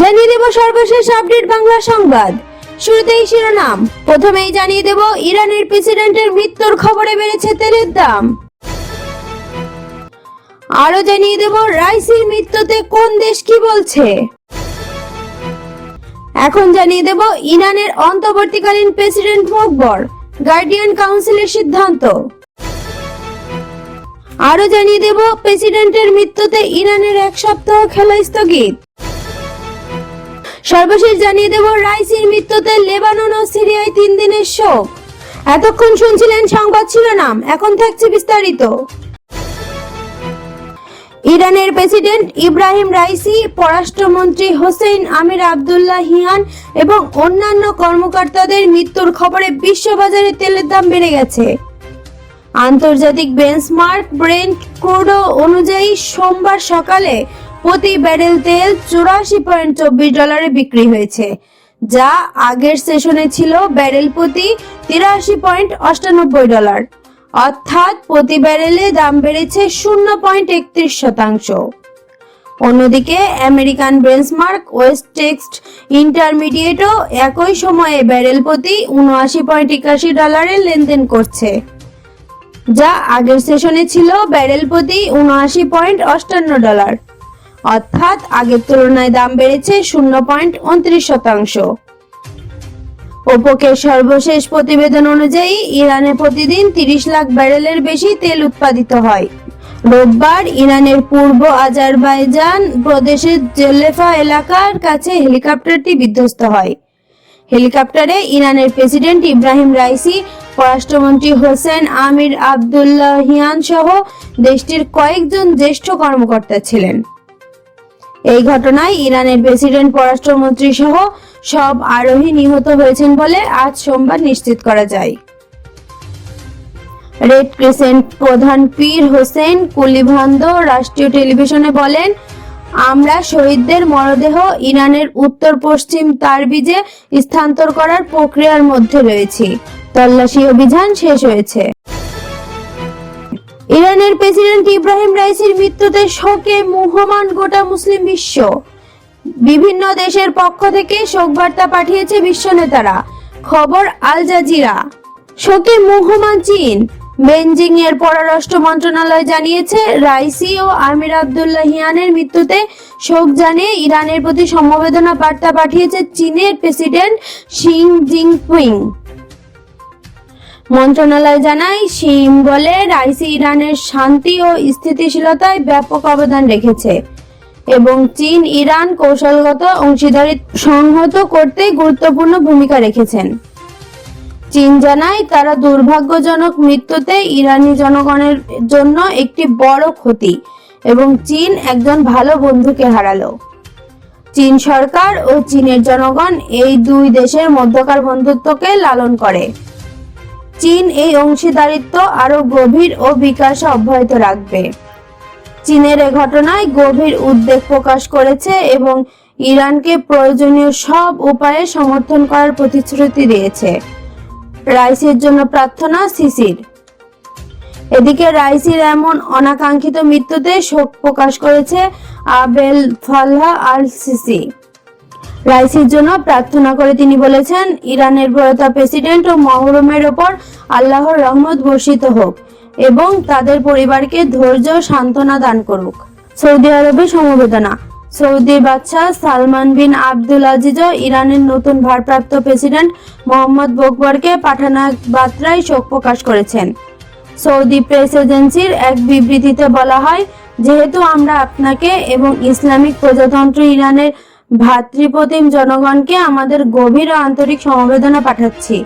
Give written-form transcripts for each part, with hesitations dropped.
জানিয়ে দেব সর্বশেষ আপডেট বাংলা সংবাদ। শুরুতেই শিরোনাম, প্রথমেই জানিয়ে দেব ইরানের প্রেসিডেন্টের মৃত্যুর খবরে বেড়েছে তেলের দাম। আরো জানিয়ে দেব রাইসির মৃত্যুতে কোন দেশ কি বলছে। এখন জানিয়ে দেব ইরানের অন্তর্বর্তীকালীন প্রেসিডেন্ট মকবর, গার্ডিয়ান কাউন্সিলের সিদ্ধান্ত। আরো জানিয়ে দেব প্রেসিডেন্টের মৃত্যুতে ইরানের এক সপ্তাহ খেলা স্থগিত। সর্বশেষ জানিয়ে দেব রাইসির মৃত্যুতে লেবানন ও সিরিয়ায় 3 দিনের শোক। এতক্ষণ শুনছিলেন সংবাদ শিরোনাম, এখন থাকছে বিস্তারিত। ইরানের প্রেসিডেন্ট ইব্রাহিম রাইসি, পররাষ্ট্রমন্ত্রী হোসেইন আমির আবদুল্লাহিয়ান এবং অন্যান্য কর্মকর্তাদের মৃত্যুর খবরে বিশ্ববাজারে তেলের দাম বেড়ে গেছে। আন্তর্জাতিক বেঞ্চমার্ক ব্রেন্ট ক্রুড অনুযায়ী সোমবার সকালে প্রতি ব্যারেল তেল $84.24 বিক্রি হয়েছে, যা আগের সেশনে ছিল ব্যারেল প্রতি $83.98, অর্থাৎ প্রতি ব্যারেলে দাম বেড়েছে 0.31%। অন্যদিকে আমেরিকান বেঞ্চমার্ক ওয়েস্ট টেক্সট ইন্টারমিডিয়েটও একই সময়ে ব্যারেল প্রতি $79.81 লেনদেন করছে, যা আগের সেশনে ছিল ব্যারেল প্রতি $79.58, অর্থাৎ আগের তুলনায় দাম বেড়েছে 0.29%। ওপেকের সর্বশেষ প্রতিবেদন অনুযায়ী ইরানে প্রতিদিন 30 লাখ ব্যারেলের বেশি তেল উৎপাদিত হয়। রোববার ইরানের পূর্ব আজারবাইজান প্রদেশের জেলেফা এলাকার কাছে হেলিকপ্টারটি বিধ্বস্ত হয়। হেলিকপ্টারে ইরানের প্রেসিডেন্ট ইব্রাহিম রাইসি, পররাষ্ট্রমন্ত্রী হোসেন আমির আবদুল্লাহিয়ান সহ দেশটির কয়েকজন জ্যেষ্ঠ কর্মকর্তা ছিলেন। এই ঘটনায় ইরানের প্রেসিডেন্ট, পররাষ্ট্রমন্ত্রী সহ সব আরোহী নিহত হয়েছেন বলে আজ সোমবার নিশ্চিত করা যায়। রেড ক্রিসেন্ট প্রধান পীর হোসেন কুলিভান্দ রাষ্ট্রীয় টেলিভিশনে বলেন, আমরা শহীদদের মরদেহ ইরানের উত্তর পশ্চিম তারবিজে স্থানান্তর করার প্রক্রিয়ার মধ্যে রয়েছি। তল্লাশি অভিযান শেষ হয়েছে। ইরানের প্রেসিডেন্ট ইব্রাহিম রাইসির মৃত্যুতে শোকে মুহ্যমান গোটা মুসলিম বিশ্ব। বিভিন্ন দেশের পক্ষ থেকে শোক বার্তা পাঠিয়েছে বিশ্ব নেতারা। খবর আল জাজিরা। শোকে মুহ্যমান চীন। বেজিং এর পররাষ্ট্র মন্ত্রণালয় জানিয়েছে, রাইসি ও আমির আবদুল্লাহিয়ানের মৃত্যুতে শোক জানিয়ে ইরানের প্রতি সমবেদনা বার্তা পাঠিয়েছে চীনের প্রেসিডেন্ট শি জিনপিং। মন্ত্রণালয় জানায়, শি বলে, রাইসি ইরানের শান্তি ও স্থিতিশীলতায় ব্যাপক অবদান রেখেছে এবং চীন ইরান কৌশলগত অংশীদারিত্ব সংহত করতে গুরুত্বপূর্ণ ভূমিকা রেখেছেন। চীন জানায়, তারা দুর্ভাগ্যজনক মৃত্যুতে ইরানি জনগণের জন্য একটি বড় ক্ষতি এবং চীন একজন ভালো বন্ধুকে হারালো। চীন সরকার ও চীনের জনগণ এই দুই দেশের মধ্যকার বন্ধুত্বকে লালন করে। চীন এই অংশীদারিত্ব আরো গভীর ও বিকাশে অব্যাহত রাখবে। চীনের এ ঘটনায় গভীর উদ্বেগ প্রকাশ করেছে এবং ইরানকে প্রয়োজনীয় সব উপায়ে সমর্থন করার প্রতিশ্রুতি দিয়েছে। রাইসির জন্য প্রার্থনা সিসির। এদিকে রাইসির এমন অনাকাঙ্ক্ষিত মৃত্যুতে শোক প্রকাশ করেছে আবেল ফাল্লাহ আল সিসি। রাইসির জন্য প্রার্থনা করে তিনি বলেছেন, ইরানের প্রয়াত প্রেসিডেন্ট ও মহরমের ওপর আল্লাহর রহমত বর্ষিত হোক এবং তাদের পরিবারকে ধৈর্য সান্ত্বনা দান করুক। সৌদি আরবে সমবেদনা। সৌদি বাদশাহ সালমান বিন আব্দুল আজিজও ইরানের নতুন ভারপ্রাপ্ত প্রেসিডেন্ট মোহাম্মদ মকবরকে পাঠানো এক বার্তায় শোক প্রকাশ করেছেন। সৌদি প্রেস এজেন্সির এক বিবৃতিতে বলা হয়, যেহেতু আমরা আপনাকে এবং ইসলামিক প্রজাতন্ত্র ইরানের ভাতৃপ্রতিম জনগণকে আমাদের গভীর ও আন্তরিক সমবেদনা পাঠাচ্ছি।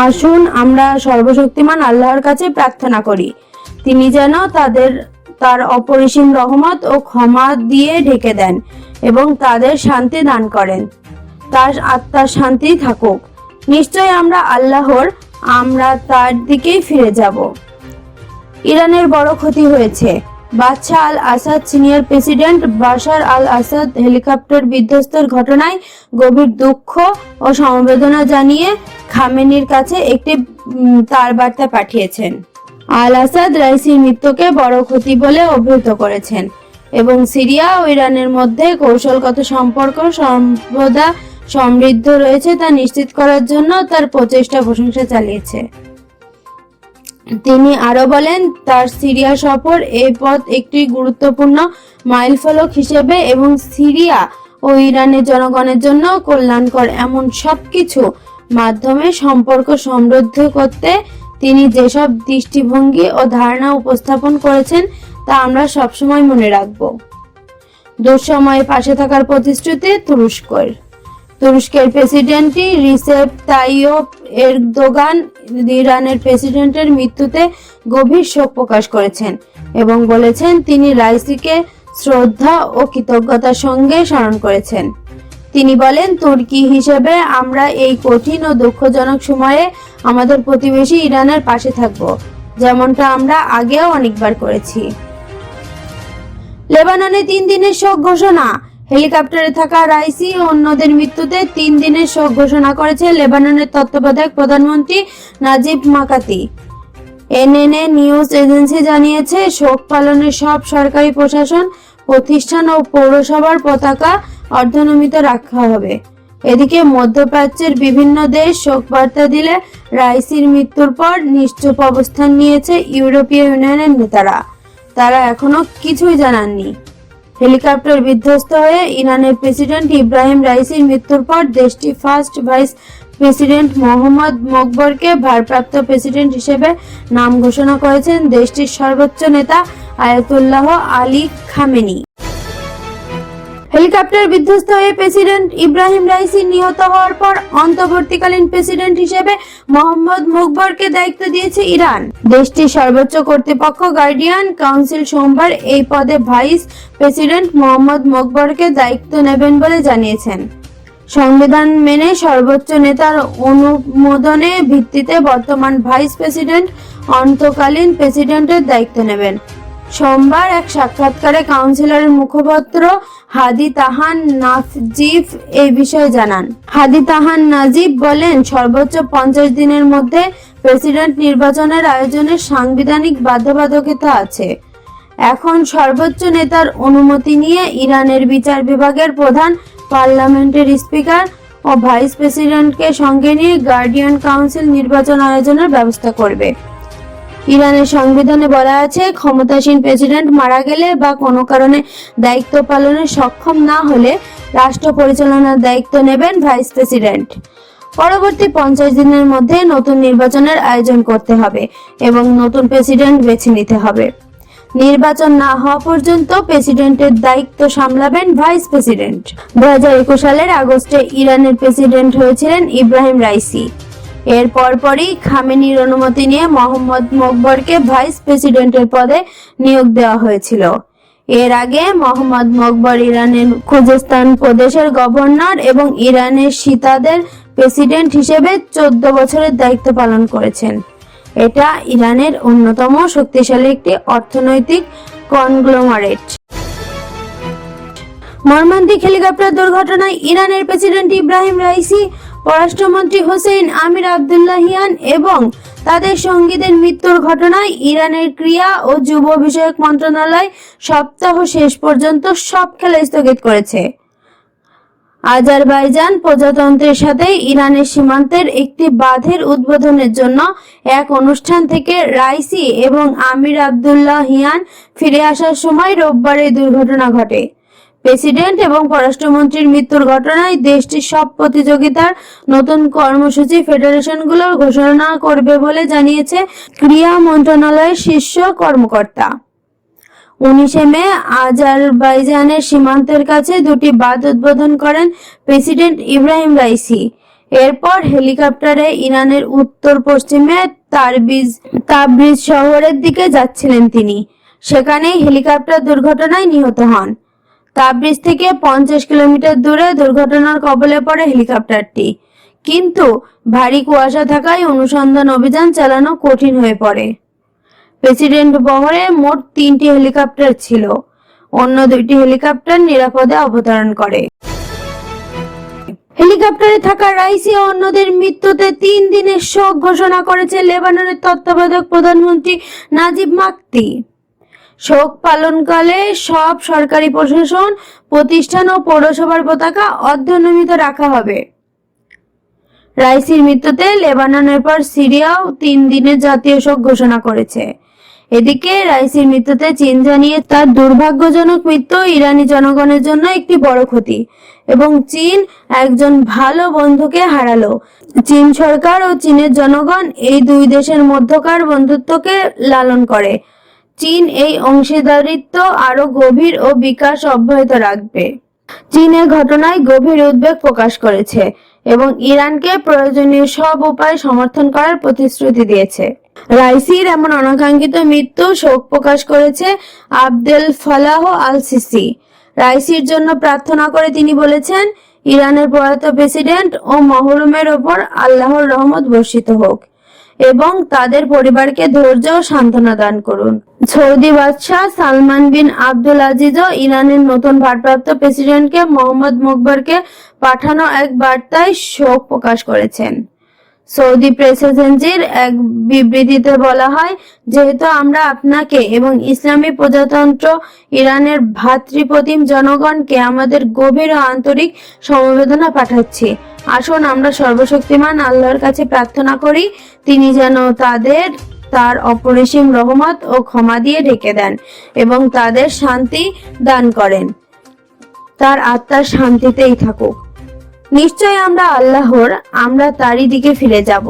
আসুন আমরা সর্বশক্তিমান আল্লাহর কাছে প্রার্থনা করি, তিনি যেন তার অপরিসীম রহমত ও ক্ষমা দিয়ে ঢেকে দেন এবং তাদের শান্তি দান করেন। তার আত্মার শান্তি থাকুক। নিশ্চয় আমরা তার দিকেই ফিরে যাব। ইরানের বড় ক্ষতি হয়েছে। বাদশাহ আল আসাদ সিনিয়র প্রেসিডেন্ট বাশার আল আসাদ হেলিকপ্টার বিধ্বস্তের ঘটনায় গভীর দুঃখ ও সমবেদনা জানিয়ে খামেনির কাছে একটি তার বার্তা পাঠিয়েছেন। আল আসাদ রাইসির মৃত্যুকে বড় ক্ষতি বলে অভিহিত করেছেন এবং সিরিয়া ও ইরানের মধ্যে কৌশলগত সম্পর্ক সর্বদা সমৃদ্ধ রয়েছে তা নিশ্চিত করার জন্য তার প্রচেষ্টা প্রশংসা চালিয়েছে। তিনি আরো বলেন, তার সিরিয়া সফর এই পথ একটি গুরুত্বপূর্ণ মাইলফলক হিসেবে এবং সিরিয়া ও ইরানের জনগণের জন্য কল্যাণকর এমন সবকিছু মাধ্যমে সম্পর্ক সমৃদ্ধ করতে তিনি যেসব দৃষ্টিভঙ্গি ও ধারণা উপস্থাপন করেছেন তা আমরা সবসময় মনে রাখব। দুঃসময়ে পাশে থাকার প্রতিশ্রুতি তুরস্কের প্রেসিডেন্ট রিসেপ তাইয়িপ এরদোগান ইরানের প্রেসিডেন্টের মৃত্যুতে গভীর শোক প্রকাশ করেছেন এবং বলেছেন তিনি রাইসিকে শ্রদ্ধা ও কৃতজ্ঞতার সঙ্গে স্মরণ করেছেন। তিনি বলেন, তুর্কি হিসেবে আমরা এই কঠিন ও দুঃখজনক সময়ে আমাদের প্রতিবেশী ইরানের পাশে থাকব, যেমনটা আমরা আগেও অনেকবার করেছি। লেবাননে 3 দিনের শোক ঘোষণা। হেলিকপ্টারে থাকা রাইসি ও অন্যদের মৃত্যুতে 3 দিনের শোক ঘোষণা করেছে লেবাননের তত্ত্বাবধায়ক প্রধানমন্ত্রী নাজিব মাকাতি। এনএনএ নিউজ এজেন্সি জানিয়েছে, শোক পালনে সব সরকারি প্রশাসন প্রতিষ্ঠান ও পৌরসভার পতাকা অর্ধনমিত রাখা হবে। এদিকে মধ্যপ্রাচ্যের বিভিন্ন দেশ শোক বার্তা দিলে রাইসির মৃত্যুর পর নিশ্চুপ অবস্থান নিয়েছে ইউরোপীয় ইউনিয়নের নেতারা। তারা এখনো কিছুই জানাননি। হেলিকপ্টার বিধ্বস্ত হয়ে ইরানের প্রেসিডেন্ট ইব্রাহিম রাইসির মৃত্যুর পর দেশটির ফার্স্ট ভাইস প্রেসিডেন্ট মোহাম্মদ মোকবরকে ভারপ্রাপ্ত প্রেসিডেন্ট হিসেবে নাম ঘোষণা করেছেন দেশটির সর্বোচ্চ নেতা আয়াতুল্লাহ আলী খামেনি। হেলিকপ্টার বিধ্বস্ত হয়ে প্রেসিডেন্ট ইব্রাহিম রাইসি নিহত হওয়ার পর অন্তর্বর্তীকালীন প্রেসিডেন্ট হিসেবে মোহাম্মদ মোকবরকে দায়িত্ব দিয়েছে ইরান। দেশটির সর্বোচ্চ কর্তৃপক্ষ গার্ডিয়ান কাউন্সিল সোমবার এই পদে ভাইস প্রেসিডেন্ট মোহাম্মদ মোকবরকে দায়িত্ব নেবেন বলে জানিয়েছেন। সংবিধান মেনে সর্বোচ্চ নেতার অনুমোদনে ভিত্তিতে বর্তমান ভাইস প্রেসিডেন্ট অন্তকালীন প্রেসিডেন্টের দায়িত্ব নেবেন। সোমবার এক সাক্ষাৎকারে কাউন্সিলরের মুখপাত্র হাদি তাহান নাজিব এই বিষয়ে জানান। হাদি তাহান নাজিব বলেন, সর্বোচ্চ 50 দিনের মধ্যে প্রেসিডেন্ট নির্বাচনের আয়োজনের সাংবিধানিক বাধ্যবাধকতা আছে। এখন সর্বোচ্চ নেতার অনুমতি নিয়ে ইরানের বিচার বিভাগের প্রধান পার্লামেন্টের স্পিকার ও ভাইস প্রেসিডেন্টকে সঙ্গে নিয়ে গার্ডিয়ান কাউন্সিল নির্বাচন আয়োজনের ব্যবস্থা করবে। ইরানের সংবিধানে বলা আছে, ক্ষমতাসীন প্রেসিডেন্ট মারা গেলে বা কোনো কারণে দায়িত্ব পালনে সক্ষম না হলে রাষ্ট্র পরিচালনার দায়িত্ব নেবেন ভাইস প্রেসিডেন্ট। পরবর্তী 50 দিনের মধ্যে নতুন নির্বাচনের আয়োজন করতে হবে এবং নতুন প্রেসিডেন্ট বেছে নিতে হবে। নির্বাচন না হওয়া পর্যন্ত প্রেসিডেন্টের দায়িত্ব সামলাবেন ভাইস প্রেসিডেন্ট। 2021 সালের আগস্টে ইরানের প্রেসিডেন্ট হয়েছিলেন ইব্রাহিম রাইসি। এর পরপরই খামেনির অনুমতি নিয়ে মোহাম্মদ মোকবরকে ভাইস প্রেসিডেন্টের পদে নিয়োগ দেওয়া হয়েছিল। এর আগে মোহাম্মদ মোকবর ইরানের খুজেস্তান প্রদেশের গভর্নর এবং ইরানের শিতাদের প্রেসিডেন্ট হিসেবে 14 বছরের দায়িত্ব পালন করেছেন। এটা ইরানের অন্যতম শক্তিশালী একটি অর্থনৈতিক কনগ্লোমারেট। মর্মান্তিক হেলিকপ্টার দুর্ঘটনায় ইরানের প্রেসিডেন্ট ইব্রাহিম রাইসি, পররাষ্ট্রমন্ত্রী হোসেইন আমির আবদুল্লাহিয়ান এবং তাদের সঙ্গীদের মৃত্যুর ঘটনায় ইরানের ক্রীড়া ও যুব বিষয়ক মন্ত্রণালয় সপ্তাহ শেষ পর্যন্ত সব খেলা স্থগিত করেছে। আজারবাইজান প্রজাতন্ত্রের সাথে ইরানের সীমান্তের একটি বাঁধের উদ্বোধনের জন্য এক অনুষ্ঠান থেকে রাইসি এবং আমির আবদুল্লাহিয়ান ফিরে আসার সময় রোববার এই দুর্ঘটনা ঘটে। প্রেসিডেন্ট এবং পররাষ্ট্রমন্ত্রীর মৃত্যুর ঘটনায় দেশটির সব প্রতিযোগিতার নতুন কর্মসূচি ফেডারেশনগুলোর ঘোষণা করবে বলে জানিয়েছে ক্রীড়া মন্ত্রণালয়ের শীর্ষ কর্মকর্তা। 19 মে আজারবাইজানের সীমান্তের কাছে দুটি বাঁধ উদ্বোধন করেন প্রেসিডেন্ট ইব্রাহিম রাইসি। এরপর হেলিকপ্টারে ইরানের উত্তর পশ্চিমে তাবরিজ শহরের দিকে যাচ্ছিলেন তিনি। সেখানেই হেলিকপ্টার দুর্ঘটনায় নিহত হন। তাবরিজ থেকে 50 কিলোমিটার দূরে দুর্ঘটনার কবলে পড়ে হেলিকপ্টারটি, কিন্তু ভারী কুয়াশা থাকায় অনুসন্ধান অভিযান চালানো কঠিন হয়ে পড়ে। প্রেসিডেন্ট বহরে মোট 3টি হেলিকপ্টার ছিল। অন্য 2টি হেলিকপ্টার নিরাপদে অবতরণ করে। হেলিকপ্টারে থাকা রাইসি ও অন্যদের মৃত্যুতে 3 দিনের শোক ঘোষণা করেছে লেবাননের তত্ত্বাবধায়ক প্রধানমন্ত্রী নাজিব মাকাতি। শোক পালনকালে সব সরকারি প্রশাসন প্রতিষ্ঠান ও পৌরসভার পতাকা অর্ধনমিত রাখা হবে। রাইসির মৃত্যুতে লেবাননের পর সিরিয়াও 3 দিনের জাতীয় শোক ঘোষণা করেছে। এদিকে রাইসির মৃত্যুতে চীন জানিয়ে তার দুর্ভাগ্যজনক মৃত্যু ইরানি জনগণের জন্য একটি বড় ক্ষতি এবং চীন একজন ভালো বন্ধুকে হারালো। চীন সরকার ও চীনের জনগণ এই দুই দেশের মধ্যকার বন্ধুত্বকে লালন করে। চীন এই অংশীদারিত্ব আরো গভীর ও বিকাশ অব্যাহত রাখবে। চীন এই ঘটনায় গভীর উদ্বেগ প্রকাশ করেছে এবং ইরানকে প্রয়োজনীয় সব উপায় সমর্থন করার প্রতিশ্রুতি দিয়েছে। রাইসির এমন অনাকাঙ্ক্ষিত মৃত্যু শোক প্রকাশ করেছে আবদেল ফালাহ আল সিসি। রাইসির জন্য প্রার্থনা করে তিনি বলেছেন, ইরানের প্রয়াত প্রেসিডেন্ট ও মহরুমের ওপর আল্লাহর রহমত বর্ষিত হোক এবং তাদের পরিবারকে ধৈর্য ও সান্ত্বনা দান করুন। সৌদি বাদশাহ সালমান বিন আব্দুল আজিজও ইরানের নতুন ভারপ্রাপ্ত প্রেসিডেন্টকে মোহাম্মদ মুকবারকে পাঠানো এক বার্তায় শোক প্রকাশ করেছেন। সৌদি প্রেস এজেন্সির এক বিবৃতিতে বলা হয়, যেহেতু আমরা আপনাকে এবং ইসলামী প্রজাতন্ত্র ইরানের ভ্রাতৃপ্রতিম জনগণকে আমাদের গভীর ও আন্তরিক সমবেদনা পাঠাচ্ছি। আসুন আমরা সর্বশক্তিমান আল্লাহর কাছে প্রার্থনা করি, তিনি যেন তার অপরিসীম রহমত ও ক্ষমা দিয়ে ঢেকে দেন এবং তাদের শান্তি দান করেন। তার আত্মার শান্তিতেই থাকুক। নিশ্চয় আমরা তারই দিকে ফিরে যাব।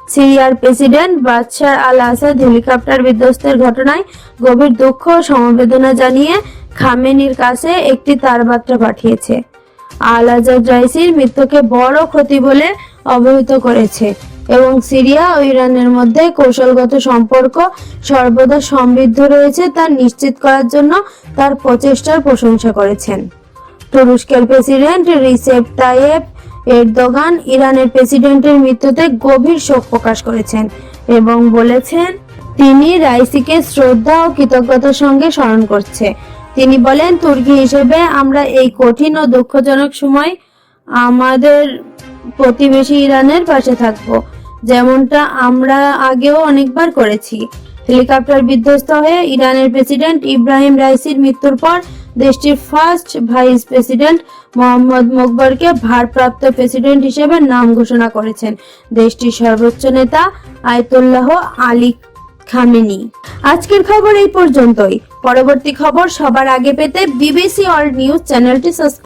সিরিয়ার প্রেসিডেন্ট বাশার আল আসাদ হেলিকপ্টার বিধ্বস্তের ঘটনায় গভীর দুঃখ ও সমবেদনা জানিয়ে খামেনির কাছে একটি তারবার্তা পাঠিয়েছে। আল আসাদ রাইসির মৃত্যুকে বড় ক্ষতি বলে অবহিত করেছে এবং সিরিয়া ও ইরানের মধ্যে কৌশলগত সম্পর্ক সর্বদা সমৃদ্ধ রয়েছে তা নিশ্চিত করার জন্য তার প্রচেষ্টার প্রশংসা করেছেন। তুরস্কের প্রেসিডেন্ট রিসেপ তাইয়েপ এরদোগান ইরানের প্রেসিডেন্টের মৃত্যুতে গভীর শোক প্রকাশ করেছেন এবং বলেছেন তিনি রাইসিকে শ্রদ্ধা ও কৃতজ্ঞতার সঙ্গে স্মরণ করছে। তিনি বলেন, তুর্কি হিসেবে আমরা এই কঠিন ও দুঃখজনক সময় আমাদের প্রতিবেশী ইরানের পাশে থাকব, যেমনটা আমরা আগেও অনেকবার করেছি। হেলিকপ্টার বিধ্বস্ত হয়ে ইরানের প্রেসিডেন্ট ইব্রাহিম রাইসির মৃত্যুর পর দেশটির ফার্স্ট ভাইস প্রেসিডেন্ট মোহাম্মদ মুকবারকে ভারপ্রাপ্ত প্রেসিডেন্ট হিসেবে নাম ঘোষণা করেছেন দেশটির সর্বোচ্চ নেতা আয়াতুল্লাহ আলী খামেনি। আজকের খবর এই পর্যন্তই। পরবর্তী খবর সবার আগে পেতে বিবিসি ওয়ার্ল্ড নিউজ চ্যানেলটি সাবস্ক্রাইব